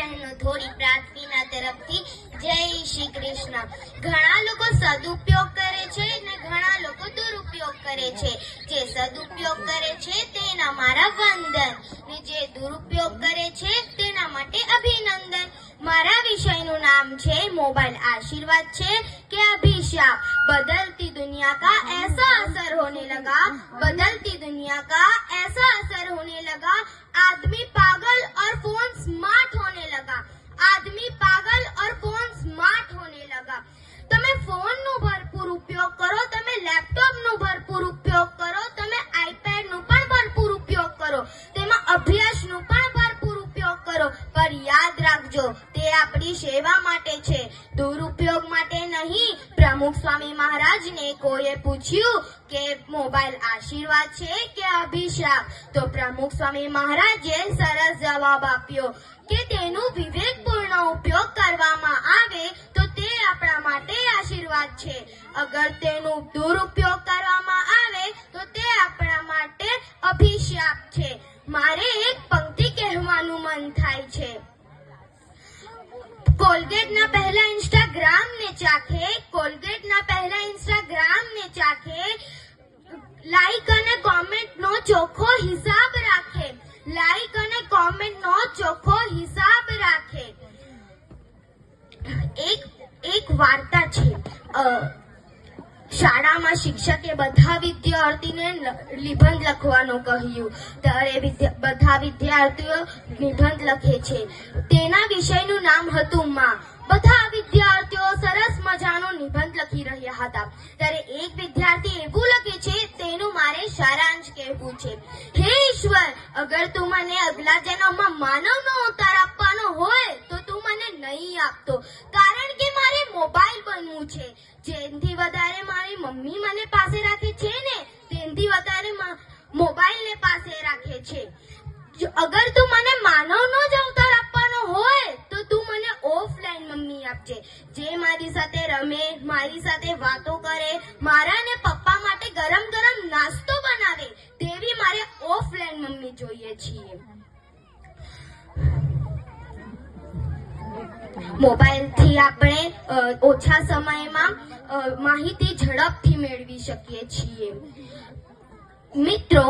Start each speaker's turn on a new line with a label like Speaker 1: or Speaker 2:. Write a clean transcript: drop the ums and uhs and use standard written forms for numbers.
Speaker 1: બહેનો થોડી પ્રાર્થના તરફથી જય શ્રી કૃષ્ણ. ઘણા લોકો સદુપયોગ કરે છે ને ઘણા લોકો દુરુપયોગ કરે છે. જે સદુપયોગ કરે છે તેના મારા વંદન ને જે દુરુપયોગ કરે છે તેના માટે અભિનંદન. મારા વિષયનું નામ છે मोबाइल आशीर्वाद છે કે अभिशाप. बदलती दुनिया का ऐसा असर होने लगा, बदलती दुनिया का ऐसा असर होने लगा, आदमी पागल और फोन स्मार्ट होने लगा, आदमी पागल और फोन स्मार्ट होने लगा. તમે ફોનનો ભરપૂર ઉપયોગ કરો, તમે લેપટોપનો ભરપૂર ઉપયોગ કરો, તમે આઈપેડનો પણ ભરપૂર ઉપયોગ કરો, તેમાં અભ્યાસનો પણ ભરપૂર ઉપયોગ કરો, પર યાદ રાખજો તે આપણી સેવા માટે છે, દુરુપયોગ માટે નહીં. પ્રમુખ સ્વામી મહારાજને કોઈએ પૂછ્યું કે મોબાઈલ આશીર્વાદ છે કે અભિશાપ, તો પ્રમુખ સ્વામી મહારાજે સરસ જવાબ આપ્યો કે તેનું વિવેકપૂર્ણ ઉપયોગ કરવામાં આવે તો તે આપણા માટે આશીર્વાદ છે, અગર તેનો દુરુપયોગ કરવામાં આવે તો તે આપણા માટે અભિશાપ છે. મારે એક પંક્તિ કહેવાનું મન થાય છે. કોલગેટના પહેલા ઇન્સ્ટાગ્રામ ને ચાખે, કોલગેટના પહેલા ઇન્સ્ટાગ્રામ ને ચાખે, લાઈક અને કોમેન્ટ નો ચોખ્ખો હિસાબ રાખે, લાઈક અને કોમેન્ટ નો ચોખ્ખો હિસાબ રાખે. એક વાર્તા છે. શાળામાં શિક્ષકે બધા વિદ્યાર્થીને નિબંધ લખવાનું કહ્યું, ત્યારે બધા વિદ્યાર્થીઓ નિબંધ લખે છે. તેના વિષયનું નામ હતું માં. બધા વિદ્યાર્થીઓ સરસ મજાનો નિબંધ લખી રહ્યા હતા, ત્યારે એક વિદ્યાર્થી એવું લખે છે, તેનું મારે સારાંશ કહેવું છે. હે ઈશ્વર, અગર તું મને અગલા જન્મમાં માનવનો અવતાર આપવાનો હોય તો તું મને નહીં આપતો, કારણ કે મારે મોબાઈલ બનવું છે. જેનથી વધારે મારી મમ્મી મને પાસે રાખે છે ને તેનથી વધારે મોબાઈલ ને પાસે રાખે છે. અગર તું મને માનવનો જ અવતાર આપવાનો હોય તો તું મને ઓફલાઈન મમ્મી આપજે, જે મારી સાથે રમે, મારી સાથે વાતો કરે, મારા ને પપ્પા માટે ગરમ ગરમ નાસ્તો બનાવે, તેવી મારે ઓફલાઈન મમ્મી જોઈએ છીએ. મોબાઈલ થી આપણે ઓછા સમયમાં માહિતી ઝડપથી મેળવી શકીએ છીએ. મિત્રો